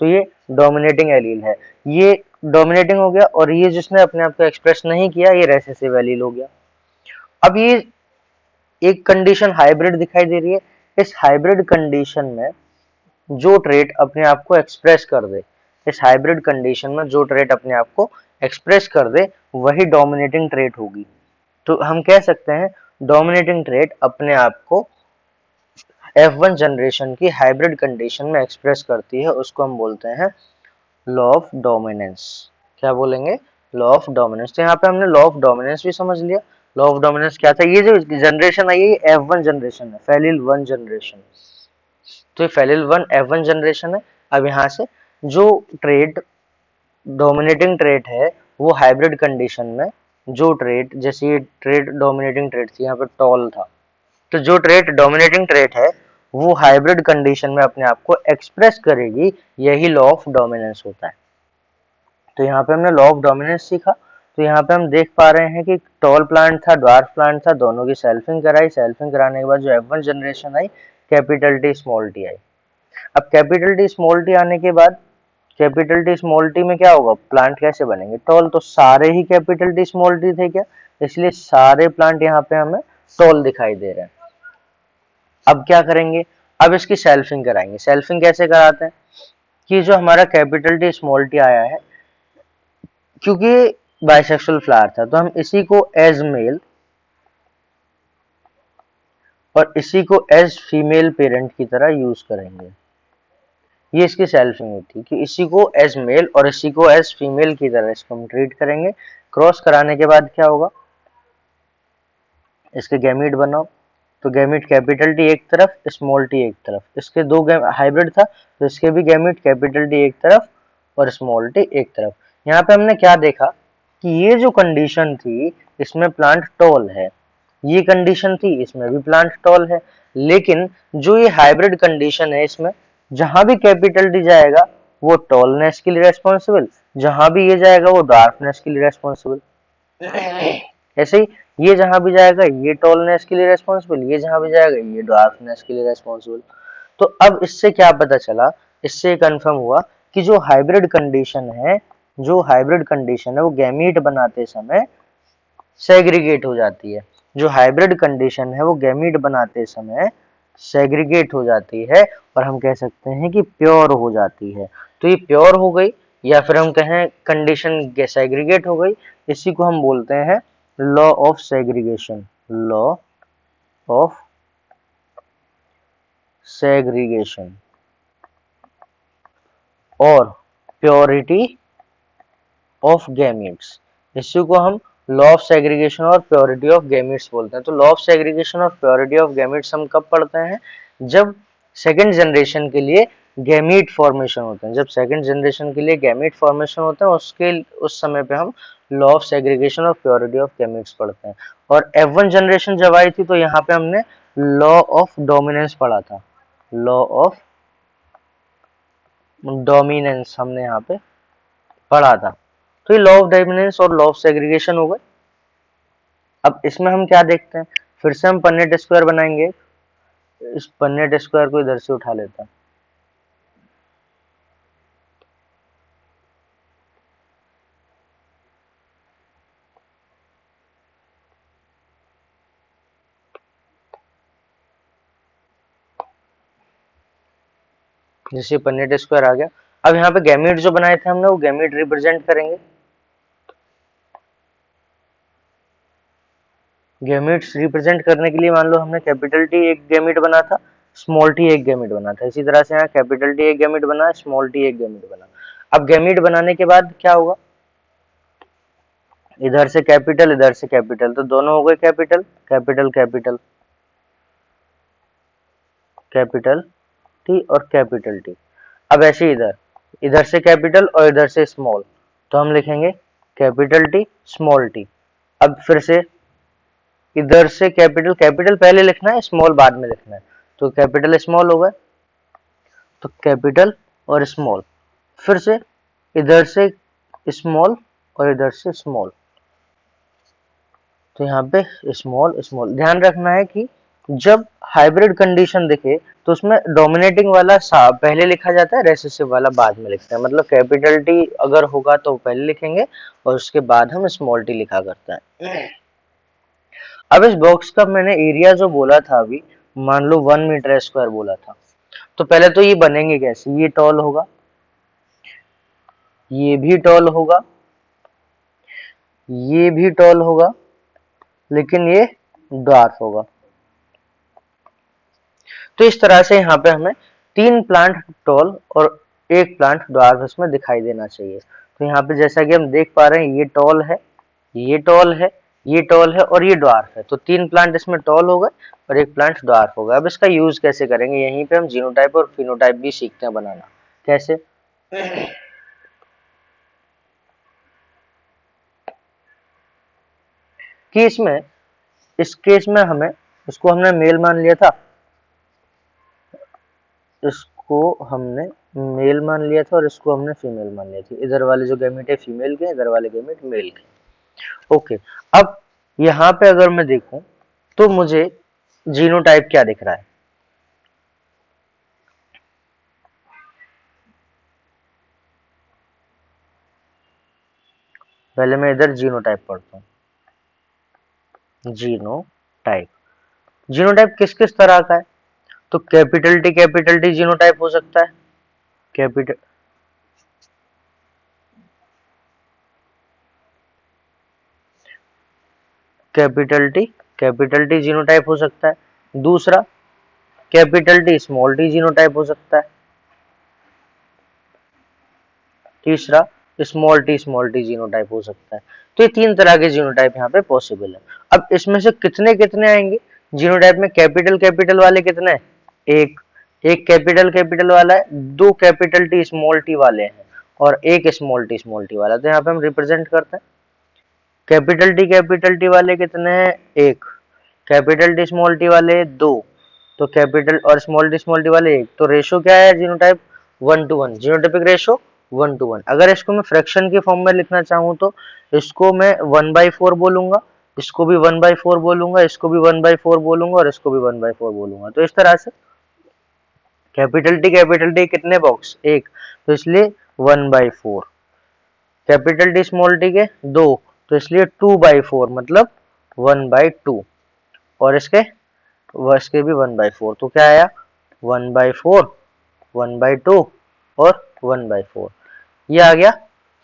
तो ये डोमिनेटिंग एलील है, ये डोमिनेटिंग हो गया, और ये जिसने अपने आप को एक्सप्रेस नहीं किया ये रेसेसिव एलील हो गया। अब ये एक कंडीशन हाइब्रिड दिखाई दे रही है, इस हाइब्रिड कंडीशन में जो ट्रेट अपने आप को एक्सप्रेस कर दे, इस हाइब्रिड कंडीशन में जो ट्रेट अपने आप को एक्सप्रेस कर दे वही डोमिनेटिंग ट्रेट होगी। तो हम कह सकते हैं डोमिनेटिंग ट्रेट अपने आप को F1 जनरेशन की हाइब्रिड कंडीशन में एक्सप्रेस करती है, उसको हम बोलते हैं लॉ ऑफ डोमिनेंस। क्या बोलेंगे, लॉ ऑफ डोमिनेंस। तो यहाँ पे हमने लॉ ऑफ डोमिनेंस भी समझ लिया। लॉ ऑफ डोमिनेंस क्या था, ये जो जनरेशन आई है ये F1 जनरेशन है, फेलिल 1 जनरेशन, तो ये फेलिल 1 F1 जनरेशन है। अब यहाँ से जो ट्रेट डोमिनेटिंग ट्रेट है वो हाइब्रिड कंडीशन में जो ट्रेट, जैसे ये ट्रेट डोमिनेटिंग ट्रेट थी, यहाँ पे टॉल था, तो जो ट्रेट डोमिनेटिंग ट्रेट है वो हाइब्रिड कंडीशन में अपने आप को एक्सप्रेस करेगी, यही लॉ ऑफ डोमिनेंस होता है। तो यहाँ पे हमने लॉ ऑफ डोमिनेंस सीखा। तो यहाँ पे हम देख पा रहे हैं कि टॉल प्लांट था, ड्वार्फ प्लांट था, दोनों की सेल्फिंग कराई, सेल्फिंग कराने के बाद जो F1 जनरेशन आई, capital T small T I. अब कैपिटल टी स्मॉल टी आने के बाद कैपिटल टी स्मॉल टी में क्या होगा, प्लांट कैसे बनेंगे, टॉल, तो सारे ही कैपिटल टी स्मॉल टी थे क्या, इसलिए सारे प्लांट यहाँ पे हमें टॉल दिखाई दे रहे हैं। अब क्या करेंगे, अब इसकी सेल्फिंग कराएंगे। सेल्फिंग कैसे कराते हैं, कि जो हमारा कैपिटल टी स्मॉल टी आया है, क्योंकि बाइसेक्सुअल फ्लावर था, तो हम इसी को एज मेल और इसी को एज फीमेल पेरेंट की तरह यूज करेंगे। ये इसकी सेल्फिंग होती है कि इसी को एज मेल और इसी को एज फीमेल की तरह इसको हम ट्रीट करेंगे। क्रॉस कराने के बाद क्या होगा, इसके गैमीट बनाओ, तो गैमीट कैपिटल टी एक तरफ, स्मॉल टी एक तरफ, इसके दो हाइब्रिड था तो इसके भी गैमीट कैपिटल टी एक तरफ और स्मॉल टी एक तरफ। यहाँ पे हमने क्या देखा कि ये जो कंडीशन थी इसमें प्लांट टॉल है, ये कंडीशन थी इसमें भी प्लांट टॉल है, लेकिन जो ये हाइब्रिड कंडीशन है इसमें जहां भी कैपिटल टी जाएगा वो टॉलनेस के लिए रेस्पॉन्सिबल, जहां भी ये जाएगा वो डार्कनेस के लिए रेस्पॉन्सिबल। ऐसे ही ये जहां भी जाएगा ये टॉलनेस के लिए रेस्पॉन्सिबल, ये जहां भी जाएगा ये डार्कनेस के लिए रेस्पॉन्सिबल। तो अब इससे क्या पता चला, इससे कंफर्म हुआ कि जो हाइब्रिड कंडीशन है, जो हाइब्रिड कंडीशन है वो गैमीट बनाते समय सेग्रीगेट हो जाती है। जो हाइब्रिड कंडीशन है वो गैमीट बनाते समय सेग्रीगेट हो जाती है, और हम कह सकते हैं कि प्योर हो जाती है। तो ये प्योर हो गई, या फिर हम कहें कंडीशन सेग्रीगेट हो गई, इसी को हम बोलते हैं law of segregation, law of segregation और प्योरिटी ऑफ गैमीट्स, इसी को हम लॉ ऑफ सेग्रीगेशन और प्योरिटी ऑफ गैमीट्स बोलते हैं। तो लॉ ऑफ सेग्रीगेशन और प्योरिटी ऑफ गैमीट्स हम कब पढ़ते हैं, जब सेकंड जनरेशन के लिए गैमीट फॉर्मेशन होते हैं, जब सेकंड जनरेशन के लिए गैमीट फॉर्मेशन होते हैं उसके उस समय पे हम लॉ ऑफ सेग्रीगेशन और प्योरिटी ऑफ गैमीट्स पढ़ते हैं। और F1 जनरेशन जब आई थी तो यहाँ पे हमने लॉ ऑफ डोमिनेंस पढ़ा था, लॉ ऑफ डोमिनेंस हमने यहाँ पे पढ़ा था। तो ये लॉ ऑफ डोमिनेंस और लॉ ऑफ सेग्रीगेशन हो गए। अब इसमें हम क्या देखते हैं, फिर से हम पन्नेट स्क्वायर बनाएंगे। इस पन्नेट स्क्वायर को इधर से उठा लेता हूं। जैसे पन्नेट स्क्वायर आ गया। अब यहाँ पे गैमीट जो बनाए थे हमने, वो गैमीट रिप्रेजेंट करेंगे। गैमीट्स रिप्रेजेंट करने के लिए मान लो हमने कैपिटल टी एक गैमीट बना था, स्मॉल टी एक गैमीट बना था। इसी तरह से यहाँ कैपिटल टी एक गैमीट बना, स्मॉल टी एक गैमीट बना। अब गैमीट बनाने के बाद क्या होगा, इधर से कैपिटल इधर से कैपिटल, तो दोनों हो गए capital capital capital capital T और कैपिटल टी। अब ऐसे इधर इधर से कैपिटल और इधर से स्मॉल, तो हम लिखेंगे कैपिटल टी स्मॉल टी। अब फिर से इधर से कैपिटल कैपिटल पहले लिखना है, स्मॉल बाद में लिखना है, तो कैपिटल स्मॉल होगा, तो कैपिटल और स्मॉल। फिर से इधर से स्मॉल और इधर से स्मॉल, तो यहाँ पे स्मॉल स्मॉल। ध्यान रखना है कि जब हाइब्रिड कंडीशन दिखे तो उसमें डोमिनेटिंग वाला पहले लिखा जाता है, रेसेसिव वाला बाद में लिखते हैं। मतलब कैपिटल टी अगर होगा तो पहले लिखेंगे और उसके बाद हम स्मॉल टी लिखा करते हैं। अब इस बॉक्स का मैंने एरिया जो बोला था अभी, मान लो 1 मीटर स्क्वायर बोला था, तो पहले तो ये बनेंगे कैसे, ये टॉल होगा, ये भी टॉल होगा, ये भी टॉल होगा, लेकिन ये ड्वार्फ होगा। तो इस तरह से यहाँ पे हमें 3 प्लांट टॉल और 1 प्लांट ड्वार्फ इसमें दिखाई देना चाहिए। तो यहाँ पे जैसा कि हम देख पा रहे हैं, ये टॉल है, ये टॉल है, ये टॉल है और ये ड्वार्फ है। तो 3 प्लांट इसमें टॉल हो गए और 1 प्लांट ड्वार्फ हो गया। अब इसका यूज कैसे करेंगे, यहीं पे हम जीनोटाइप और फिनोटाइप भी सीखते हैं बनाना। कैसे, कि इसमें इस केस में हमें, इसको हमने मेल मान लिया था, इसको हमने मेल मान लिया था और इसको हमने फीमेल मान लिया था। इधर वाले जो गैमेट है फीमेल के, इधर वाले गैमेट मेल के। ओके, अब यहाँ पे अगर मैं देखूं तो मुझे जीनोटाइप क्या दिख रहा है, पहले मैं इधर जीनोटाइप पढ़ता हूँ। जीनोटाइप, जीनोटाइप किस किस तरह का है, तो कैपिटल टी जीनोटाइप हो सकता है, कैपिटल कैपिटल टी जीनोटाइप हो सकता है। दूसरा capital T small T genotype हो सकता है। तीसरा स्मॉल टी जीनोटाइप हो सकता है। तो ये 3 तरह के जीनोटाइप यहाँ पे पॉसिबल है। अब इसमें से कितने कितने आएंगे जीनोटाइप में, कैपिटल वाले कितने, एक एक कैपिटल वाला है, 2 कैपिटल टी स्मॉल टी वाले हैं और एक स्मॉल टी वाला। तो यहाँ पे हम रिप्रेजेंट करते हैं, कैपिटल टी वाले कितने हैं, एक, कैपिटल टी स्मॉल टी वाले 2, तो कैपिटल और स्मॉल टी वाले एक। तो रेशो क्या है जीनोटाइप, 1:1, जीनोटाइपिक रेशो 1:1। अगर इसको मैं फ्रैक्शन के फॉर्म में लिखना चाहूँ तो इसको मैं 1/4 बोलूंगा, इसको भी 1/4 बोलूंगा, इसको भी 1/4 बोलूंगा और इसको भी 1/4 बोलूंगा। तो इस तरह से कैपिटल टी कितने बॉक्स, एक, तो इसलिए 1/4, कैपिटल टी स्मॉल टी के 2, तो इसलिए 2/4 मतलब 1/2 और इसके भी 1/4। तो क्या आया, 1/4, 1/2 और 1/4। ये आ गया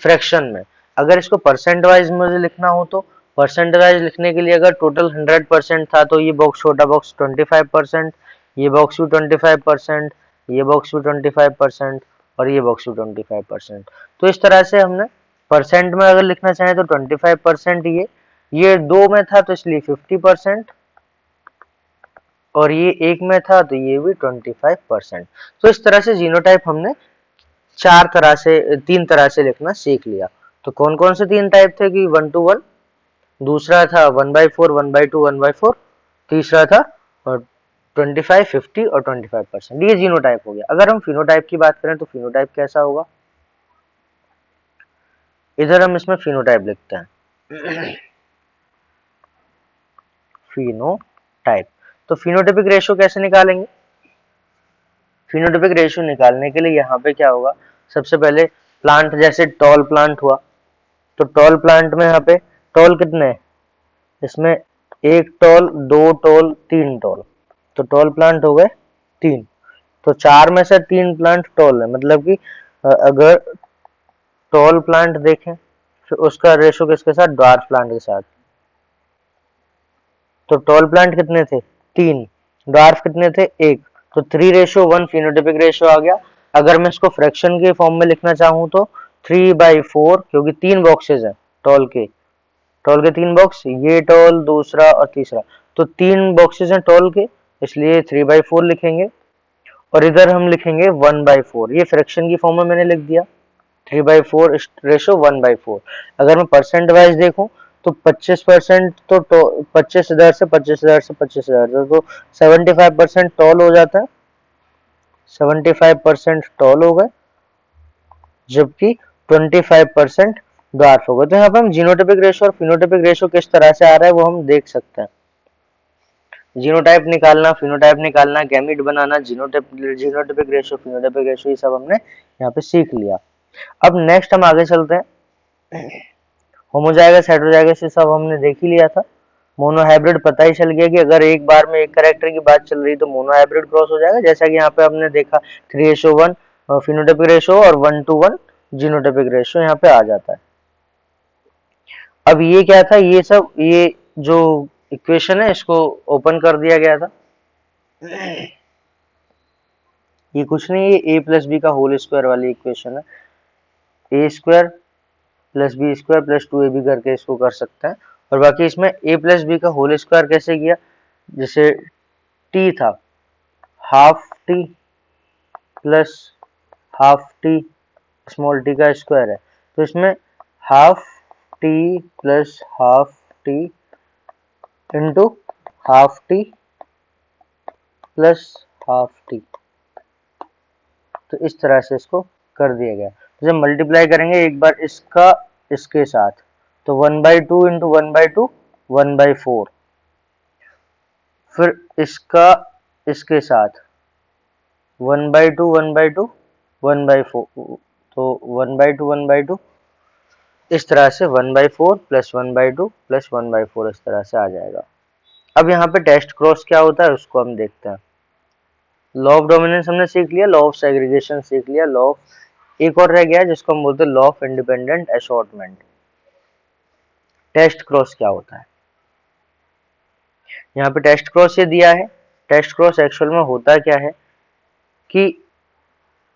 फ्रैक्शन में। अगर इसको परसेंट वाइज मुझे लिखना हो तो परसेंट वाइज लिखने के लिए अगर टोटल 100% था तो ये बॉक्स छोटा बॉक्स 25%, ये बॉक्स भी 25%, ये बॉक्स भी 25% और ये बॉक्स भी 25%। तो इस तरह से हमने परसेंट में अगर लिखना चाहें तो 25% ये 2 में था तो इसलिए 50%, और ये एक में था तो ये भी 25%। तो इस तरह से जीनोटाइप हमने 3 तरह से लिखना सीख लिया। तो कौन कौन से 3 टाइप थे कि 1:1, दूसरा था 1/4, 1/2, 1/4, तीसरा था 25, 50 और 25%, ये जीनोटाइप हो गया। अगर हम फिनोटाइप की बात करें तो फिनोटाइप कैसा होगा, इधर हम इसमें फिनोटाइप लिखते हैं फिनोटाइप। तो फिनोटाइपिक रेशियो कैसे निकालेंगे, फिनोटाइपिक रेशियो निकालने के लिए यहाँ पे क्या होगा, सबसे पहले प्लांट, जैसे टॉल प्लांट हुआ, तो टॉल प्लांट में यहाँ पे टॉल कितने हैं, इसमें एक टॉल, दो टॉल, तीन टॉल, तो टॉल प्लांट हो गए तीन, तो चार में से तीन प्लांट टॉल है, मतलब कि अगर टॉल प्लांट देखें तो उसका रेशो किसके साथ, ड्वार्फ प्लांट के साथ। तो टॉल प्लांट कितने थे, तीन, ड्वार्फ कितने थे, एक, तो 3:1 फिनोटाइपिक रेशियो आ गया। अगर मैं इसको फ्रैक्शन के फॉर्म में लिखना चाहूँ तो 3/4, क्योंकि तीन बॉक्सेस हैं टॉल के तीन बॉक्स, ये टॉल, दूसरा और तीसरा, तो तीन बॉक्सेस हैं टॉल के, इसलिए 3/4 लिखेंगे। और इधर हम लिखेंगे 1/4, ये फ्रैक्शन की फॉर्म में मैंने लिख दिया, 3/4 रेशो 1/4। अगर मैं परसेंट वाइज देखूं तो 25% तो 25,000 से 25,000 से 25,000, तो 75% टॉल हो जाता है, 75% टॉल हो गए, जबकि 25% ड्वार्फ हो गए। तो यहाँ पे हम जीनोटाइपिक रेशो और फिनोटाइपिक रेशो किस तरह से आ रहा है वो हम देख सकते हैं। जीनोटाइप निकालना, फिनोटाइप निकालना, गैमीट बनाना, जीनोटाइपिक रेशो, फिनोटाइपिक रेशो, ये सब हमने यहाँ पे सीख लिया। अब नेक्स्ट हम आगे चलते हैं, होमोजाइगस हेटेरोजाइगस ये सब हमने देख ही लिया था। मोनोहाइब्रिड पता ही चल गया कि अगर एक बार में एक कैरेक्टर की बात चल रही तो मोनोहाइब्रिड क्रॉस हो जाएगा, जैसा कि यहाँ पे हमने देखा 3:1 फिनोटाइपिक रेशो और 1:1 जीनोटाइपिक रेशो यहाँ पे आ जाता है। अब ये क्या था, ये सब, ये जो इक्वेशन है इसको ओपन कर दिया गया था, ये कुछ नहीं, ये a प्लस बी का होल स्क्वायर वाली इक्वेशन है, A square plus B square plus 2ab करके इसको कर सकते हैं। और बाकी इसमें a प्लस बी का होल स्क्वायर कैसे किया, जैसे t था, half T plus half T small T का स्क्वायर है, तो इसमें half T plus half T into half T plus half T, तो इस तरह से इसको कर दिया गया। तो जब मल्टीप्लाई करेंगे एक बार इसका इसके साथ, तो 1/2 इंटू 1/2 1/4, फिर इसका इसके साथ 1/2 1/2 1/4, तो 1/2 1/2, इस तरह से 1/4 प्लस 1/2 प्लस 1/4 इस तरह से आ जाएगा। अब यहाँ पे टेस्ट क्रॉस क्या होता है उसको हम देखते हैं। लॉ ऑफ डोमिनेंस हमने सीख लिया, लॉ ऑफ सेग्रीगेशन सीख लिया, लॉ ऑफ, एक और रह गया है जिसको हम बोलते हैं law of independent assortment. Test cross क्या होता है, यहाँ पे टेस्ट क्रॉस ये दिया है। टेस्ट क्रॉस एक्चुअल में होता क्या है कि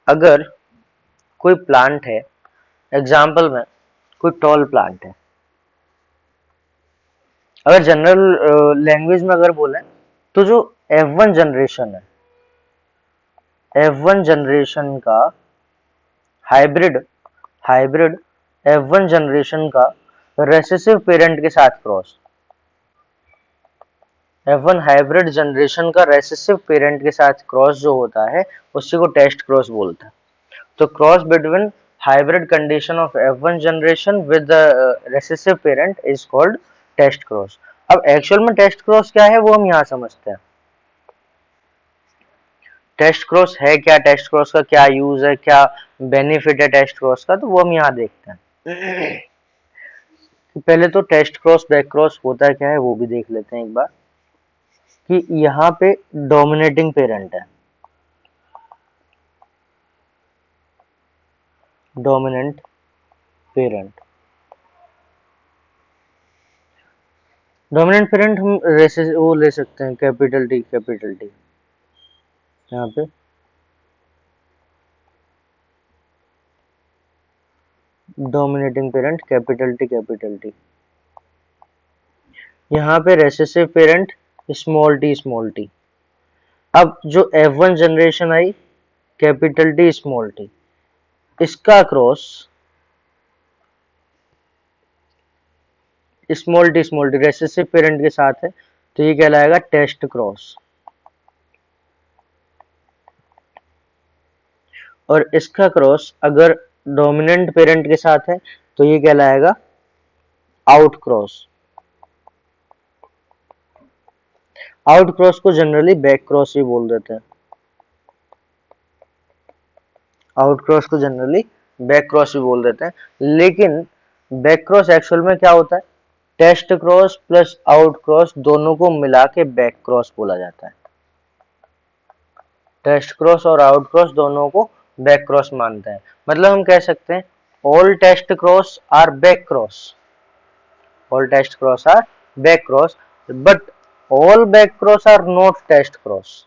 अगर कोई प्लांट है, एग्जाम्पल में कोई टॉल प्लांट है, अगर जनरल लैंग्वेज में अगर बोले तो जो F1 जनरेशन है, F1 जनरेशन का हाइब्रिड हाइब्रिड F1 जनरेशन का रेसेसिव पेरेंट के साथ क्रॉस, F1 हाइब्रिड जनरेशन का रेसेसिव पेरेंट के साथ क्रॉस जो होता है उसी को टेस्ट क्रॉस बोलते हैं। तो cross between hybrid condition of F1 generation with the recessive parent is called test cross. अब एक्चुअल में टेस्ट क्रॉस क्या है वो हम यहाँ समझते हैं। टेस्ट क्रॉस है क्या, टेस्ट क्रॉस का क्या यूज है, क्या बेनिफिट है टेस्ट क्रॉस का, तो वो हम यहाँ देखते हैं। पहले तो टेस्ट क्रॉस बैक क्रॉस होता क्या है वो भी देख लेते हैं एक बार, कि यहाँ पे डोमिनेटिंग पेरेंट है, डोमिनेंट पेरेंट, डोमिनेंट पेरेंट हम वो ले सकते हैं कैपिटल टी, यहाँ पे डोमिनेटिंग पेरेंट कैपिटल टी, यहाँ पे रेसेसिव पेरेंट स्मॉल टी। अब जो F1 जनरेशन आई कैपिटल टी स्मॉल टी, इसका cross small T recessive parent के साथ है, तो ये कहलाएगा टेस्ट क्रॉस। और इसका क्रॉस अगर डोमिनेंट पेरेंट के साथ है तो ये कहलाएगा आउट क्रॉस। आउट क्रॉस को जनरली बैक क्रॉस ही बोल देते हैं। आउट क्रॉस को जनरली बैक क्रॉस भी बोल देते हैं, लेकिन बैक क्रॉस एक्चुअल में क्या होता है, test cross plus out cross दोनों को मिला के बैक क्रॉस बोला जाता है। टेस्ट क्रॉस और आउट क्रॉस दोनों को बैक क्रॉस मानते हैं। मतलब हम कह सकते हैं all test cross are back cross, all test cross are back cross, but all back cross are not test cross.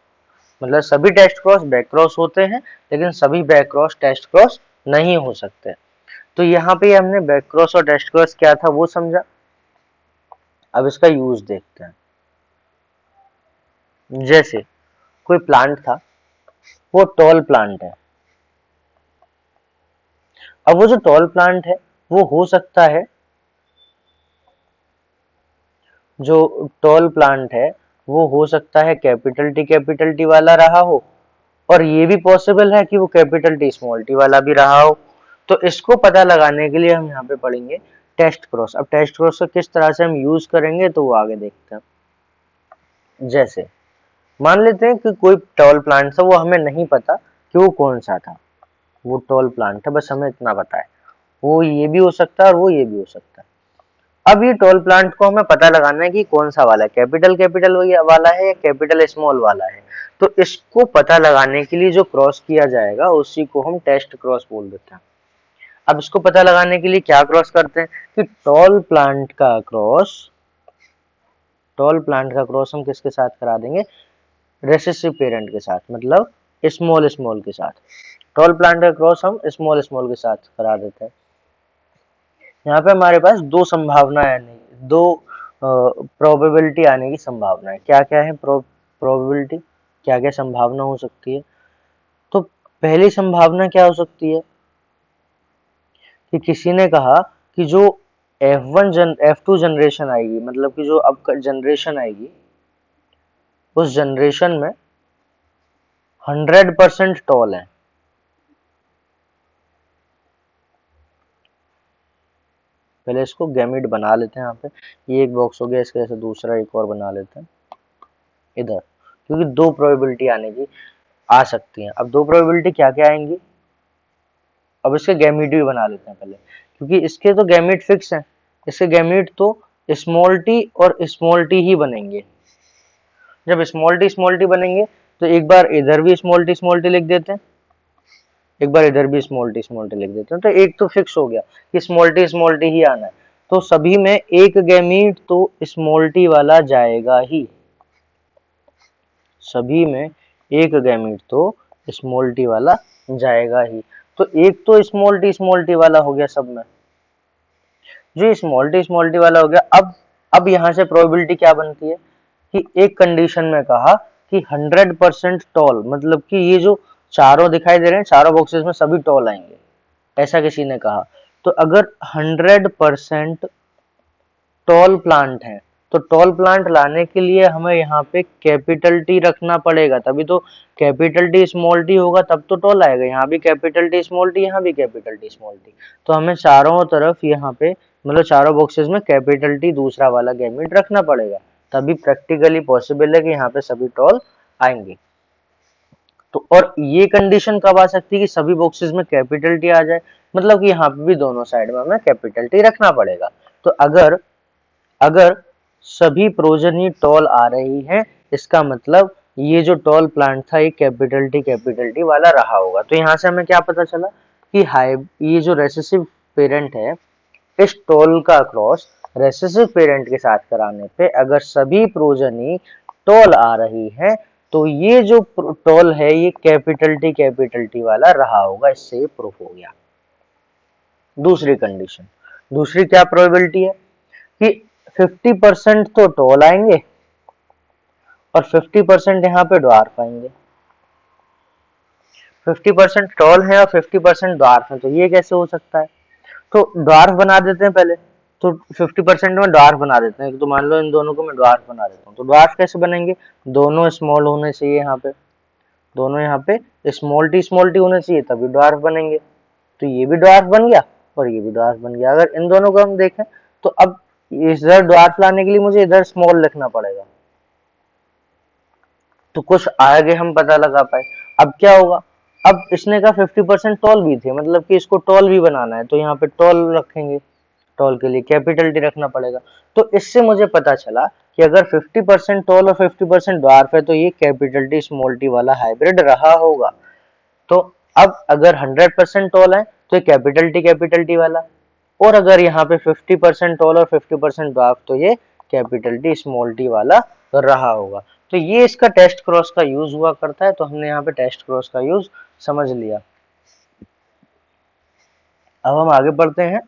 मतलब सभी टेस्ट क्रॉस बैक क्रॉस होते हैं, लेकिन सभी बैक क्रॉस टेस्ट क्रॉस नहीं हो सकते। तो यहाँ पे हमने बैक क्रॉस और टेस्ट क्रॉस क्या था वो समझा। अब इसका यूज देखते हैं। जैसे कोई प्लांट था, वो टॉल प्लांट है। अब वो जो टॉल प्लांट है वो हो सकता है, जो टॉल प्लांट है वो हो सकता है कैपिटल टी वाला रहा हो, और ये भी पॉसिबल है कि वो कैपिटल टी स्मॉल टी वाला भी रहा हो। तो इसको पता लगाने के लिए हम यहाँ पे पढ़ेंगे टेस्ट क्रॉस। अब टेस्ट क्रॉस को किस तरह से हम यूज करेंगे तो वो आगे देखते हैं। जैसे मान लेते हैं कि कोई टॉल प्लांट था, वो हमें नहीं पता कि वो कौन सा था, वो टॉल प्लांट था, बस हमें इतना पता है वो ये भी हो सकता है और वो ये भी हो सकता है। अब ये टॉल प्लांट को हमें पता लगाना है कि कौन सा वाला है, कैपिटल वाला है या कैपिटल स्मॉल वाला है। तो इसको पता लगाने के लिए जो क्रॉस किया जाएगा उसी को हम टेस्ट क्रॉस बोल देते हैं। अब इसको पता लगाने के लिए क्या क्रॉस करते हैं कि टॉल प्लांट का क्रॉस हम किसके साथ करा देंगे, रेसेसिव पेरेंट के साथ, मतलब स्मॉल स्मॉल के साथ। टॉल प्लांट का क्रॉस हम स्मॉल स्मॉल के साथ करा देते हैं। यहाँ पे हमारे पास दो संभावना है, नहीं दो प्रोबेबिलिटी आने की संभावना है। क्या क्या है प्रोबेबिलिटी, क्या क्या संभावना हो सकती है। तो पहली संभावना क्या हो सकती है कि किसी ने कहा कि जो F2 जनरेशन आएगी, मतलब कि जो अब जनरेशन आएगी उस जनरेशन में 100% टॉल है। पहले इसको गैमीट बना लेते हैं। यहाँ पे ये एक बॉक्स हो गया, इसके जैसे दूसरा एक और बना लेते हैं इधर, क्योंकि दो प्रोबेबिलिटी आने की आ सकती हैं। अब दो प्रोबेबिलिटी क्या क्या आएंगी, अब इसके गैमीट भी बना लेते हैं पहले, क्योंकि इसके तो गैमीट फिक्स हैं। इसके गैमीट तो स्मॉल टी और स्मॉल टी ही बनेंगे। जब स्मॉल टी बनेंगे तो एक बार इधर भी स्मॉल टी लिख देते हैं, एक बार इधर भी स्मॉल टी लिख देते हैं। तो एक तो फिक्स हो गया कि स्मॉल टी ही आना है। तो सभी में एक गैमीट तो स्मॉल टी वाला जाएगा ही, सभी में एक गैमीट तो स्मॉल टी वाला जाएगा ही। तो एक तो स्मॉल टी वाला हो गया सब में, जो स्मॉल टी वाला हो गया। अब यहाँ से प्रोबेबिलिटी क्या बनती है कि एक कंडीशन में कहा कि 100% टॉल, मतलब कि ये जो चारों दिखाई दे रहे हैं, चारों बॉक्सेस में सभी टॉल आएंगे, ऐसा किसी ने कहा। तो अगर 100% टॉल प्लांट है तो टॉल प्लांट लाने के लिए हमें यहाँ पे कैपिटल टी रखना पड़ेगा, तभी तो कैपिटल टी स्मॉल टी होगा तब तो टॉल आएगा। यहाँ भी कैपिटल टी स्मॉल टी, यहाँ भी कैपिटल टी स्मॉल टी। तो हमें चारों तरफ यहाँ पे, मतलब चारों बॉक्सेस में कैपिटल टी दूसरा वाला गैमेट रखना पड़ेगा, तभी प्रैक्टिकली पॉसिबल है कि यहाँ पे सभी टॉल आएंगे। तो और ये कंडीशन कब आ सकती है कि सभी बॉक्सेस में कैपिटल टी आ जाए, मतलब कि यहाँ पे भी दोनों साइड में हमें कैपिटल टी रखना पड़ेगा। तो अगर अगर सभी प्रोजनी टॉल आ रही है, इसका मतलब ये जो टॉल प्लांट था ये कैपिटल टी वाला रहा होगा। तो यहाँ से हमें क्या पता चला कि ये जो रेसेसिव पेरेंट है, इस टॉल का क्रॉस रेसेसिव पेरेंट के साथ कराने पे अगर सभी प्रोजनी टॉल आ रही है तो ये जो टॉल है ये कैपिटल टी वाला रहा होगा। इससे ये प्रूफ हो गया। दूसरी कंडीशन, दूसरी क्या प्रोबेबिलिटी है कि 50% तो टॉल आएंगे और 50% यहाँ पे ड्वार्फ आएंगे। 50% टॉल है और 50% ड्वार्फ है, तो ये कैसे हो सकता है। तो ड्वार्फ बना देते हैं पहले, तो 50% में ड्वार्फ बना देते हैं। तो मान लो इन दोनों को मैं ड्वार्फ बना देता हूँ, तो ड्वार्फ कैसे बनेंगे, दोनों स्मॉल होने चाहिए यहाँ पे। दोनों यहाँ पे स्मॉल टी होना चाहिए तभी ड्वार्फ बनेंगे। तो ये भी ड्वार्फ बन गया और ये भी ड्वार्फ बन गया। अगर इन दोनों को हम देखें तो अब इधर ड्वार्फ लाने के लिए मुझे इधर स्मॉल लिखना पड़ेगा, तो कुछ आगे हम पता लगा पाए। अब क्या होगा, अब इसने कहा 50% टॉल भी थे, मतलब कि इसको टॉल भी बनाना है, तो यहाँ पे टॉल रखेंगे, टॉल के लिए कैपिटल टी रखना पड़ेगा। तो इससे मुझे पता चला कि अगर 50% टॉल और 50% ड्वार्फ है तो ये कैपिटल टी स्मॉल टी वाला हाइब्रिड रहा होगा। तो अब अगर 100% टॉल है तो ये कैपिटल टी वाला, और अगर यहाँ पे 50% टॉल और 50% ड्वार्फ तो ये कैपिटल टी स्मॉल टी वाला रहा होगा। तो ये इसका टेस्ट क्रॉस का यूज हुआ करता है, तो हमने यहाँ पे टेस्ट क्रॉस का यूज समझ लिया। अब हम आगे बढ़ते हैं।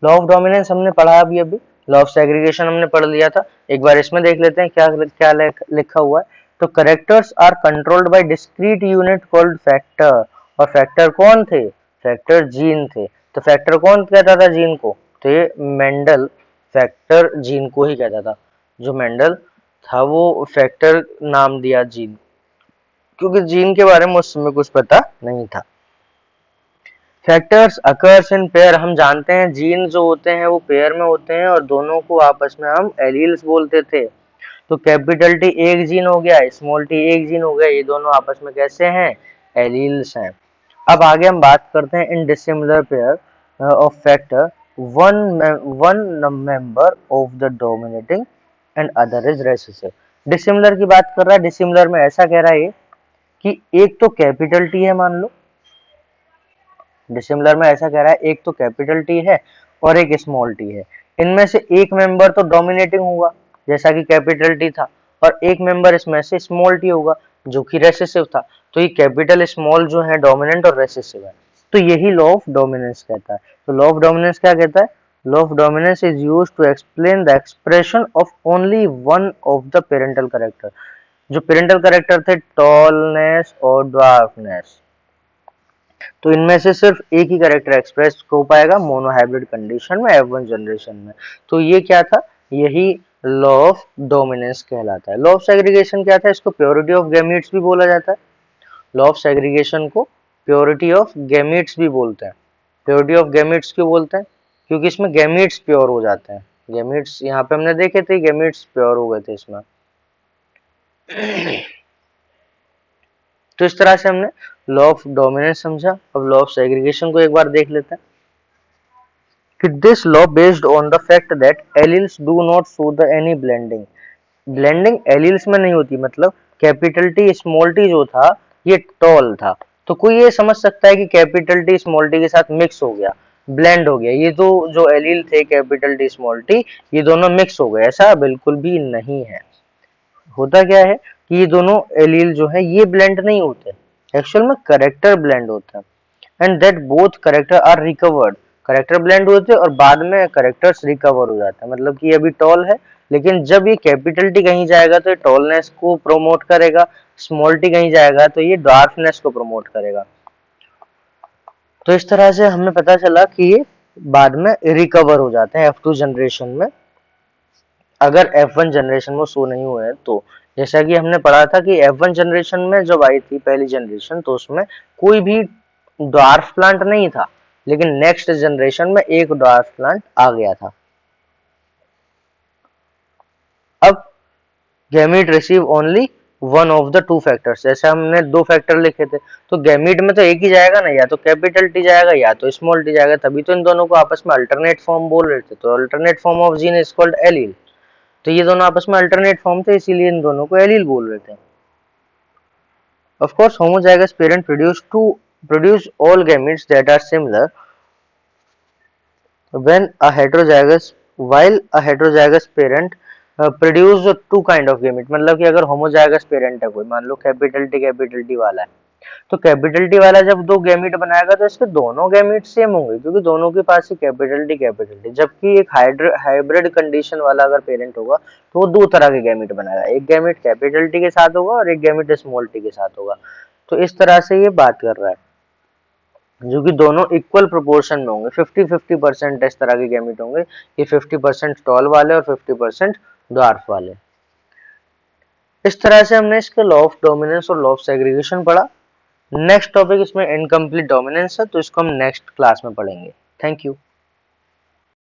लॉ ऑफ डोमिनेंस हमने पढ़ा अभी, लॉ ऑफ सेग्रीगेशन हमने पढ़ लिया था। एक बार इसमें देख लेते हैं क्या क्या लिखा हुआ है। तो characters are controlled by discrete unit called factor, और फैक्टर कौन थे, फैक्टर जीन थे। तो फैक्टर कौन कहता था जीन को, तो ये मेंडल फैक्टर जीन को ही कहता था। जो मेंडल था वो फैक्टर नाम दिया जीन, क्योंकि जीन के बारे में उस समय कुछ पता नहीं था। फैक्टर्स अकर्स इन पेयर, हम जानते हैं जीन जो होते हैं वो पेयर में होते हैं और दोनों को आपस में हम एलील्स बोलते थे। तो कैपिटल टी एक जीन हो गया, स्मॉल टी एक जीन हो गया, ये दोनों आपस में कैसे हैं, एलील्स हैं। अब आगे हम बात करते हैं इन dissimilar pair of factor, one member of the dominating and other is recessive. Dissimilar की बात कर रहा है, डिसिमिलर में ऐसा कह रहा है कि एक तो कैपिटल टी है, मान लो डिसिमिलर में ऐसा कह रहा है एक तो कैपिटल टी है और एक स्मॉल टी है, इनमें से एक मेंबर तो डोमिनेटिंग होगा जैसा कि कैपिटल टी था, और एक मेंबर इसमें से स्मॉल टी होगा जो कि रेसेसिव था। तो ये कैपिटल स्मॉल जो है डोमिनेंट और रेसेसिव है, तो यही लॉ ऑफ डोमिनेंस कहता है। तो लॉ ऑफ डोमिनेंस क्या कहता है, law of dominance is used to explain the expression of only one of the parental character. जो पेरेंटल कैरेक्टर थे टॉलनेस और ड्वार्फनेस, तो इनमें से सिर्फ एक ही कैरेक्टर एक्सप्रेस हो पाएगा मोनोहाइब्रिड कंडीशन में F1 जनरेशन में। तो ये क्या था, यही लॉ ऑफ डोमिनेंस कहलाता है। लॉ ऑफ सेग्रीगेशन क्या था, इसको प्योरिटी ऑफ गैमीट्स भी बोला जाता है। लॉ ऑफ सेग्रीगेशन को प्योरिटी ऑफ गैमीट्स भी बोलते हैं। प्योरिटी ऑफ गैमीट्स क्यों बोलते हैं, क्योंकि इसमें गैमीट्स प्योर हो जाते हैं। गैमीट्स यहाँ पे हमने देखे थे, गैमीट्स प्योर हो गए थे इसमें। तो इस तरह से हमने लॉ ऑफ डोमिनेंस समझा। अब लॉ ऑफ सेग्रीगेशन को एक बार देख लेते हैं कि this law based on the fact that alleles do not show the any blending. Blending alleles में नहीं होती, मतलब कैपिटल टी स्मॉल टी जो था ये टॉल था, तो कोई ये समझ सकता है कि कैपिटल टी स्मॉल टी के साथ मिक्स हो गया, ब्लेंड हो गया, ये तो जो एलील थे कैपिटल टी स्मॉल टी ये दोनों मिक्स हो गए, ऐसा बिल्कुल भी नहीं है। होता क्या है कि ये दोनों एलील जो है ये ब्लेंड नहीं होते, एक्चुअल में करेक्टर ब्लेंड होता है, and that both character are recovered. Character blend होते हैं और बाद में करेक्टर्स रिकवर हो जाता है, मतलब कि अभी टॉल है लेकिन जब ये कैपिटल टी कहीं जाएगा तो ये टॉलनेस को प्रमोट करेगा, स्मॉल टी कहीं जाएगा तो ये ड्वार्फनेस को प्रमोट करेगा। तो इस तरह से हमें पता चला कि ये बाद में रिकवर हो जाते हैं F2 जनरेशन में, अगर F1 जनरेशन में शो नहीं हुए तो। जैसा कि हमने पढ़ा था कि F1 जनरेशन में जब आई थी पहली जनरेशन तो उसमें कोई भी ड्वार्फ प्लांट नहीं था, लेकिन नेक्स्ट जनरेशन में एक ड्वार्फ प्लांट आ गया था। अब gamete receive only one of the two factors, जैसे हमने दो फैक्टर लिखे थे, तो गैमीट में तो एक ही जाएगा ना, या तो कैपिटल टी जाएगा या तो स्मॉल टी जाएगा, तभी तो इन दोनों को आपस में अल्टरनेट फॉर्म बोल रहे थे। तो alternate form of gene is called allele, तो ये दोनों आपस में अल्टरनेट फॉर्म थे इसीलिए इन दोनों को एलील बोल रहे थे। Of course homozygous parent produce all gametes that are similar when a heterozygous while a heterozygous parent produce two kind of gamete, मतलब कि अगर होमोजाइगस पेरेंट है कोई, मान लो कैपिटल टी वाला है, तो कैपिटल टी वाला जब दो गैमीट बनाएगा तो इसके दोनों गैमीट सेम होंगे क्योंकि दोनों के पास ही कैपिटल टी। जबकि एक हाइब्रिड कंडीशन वाला अगर पेरेंट होगा तो वो दो तरह के गैमीट बनाएगा, एक गैमीट कैपिटल टी के साथ होगा और एक गैमीट स्मॉल टी के साथ होगा। तो इस तरह से ये बात कर रहा है, जो कि दोनों इक्वल प्रोपोर्शन में होंगे, 50-50% इस तरह के गैमीट होंगे, ये 50% टॉल वाले और 50% ड्वार्फ वाले। इस तरह से हमने इसके लॉ ऑफ डोमिनेंस और लॉ ऑफ सेग्रीगेशन पढ़ा। नेक्स्ट टॉपिक इसमें इनकम्प्लीट डोमिनेंस है, तो इसको हम नेक्स्ट क्लास में पढ़ेंगे। Thank you.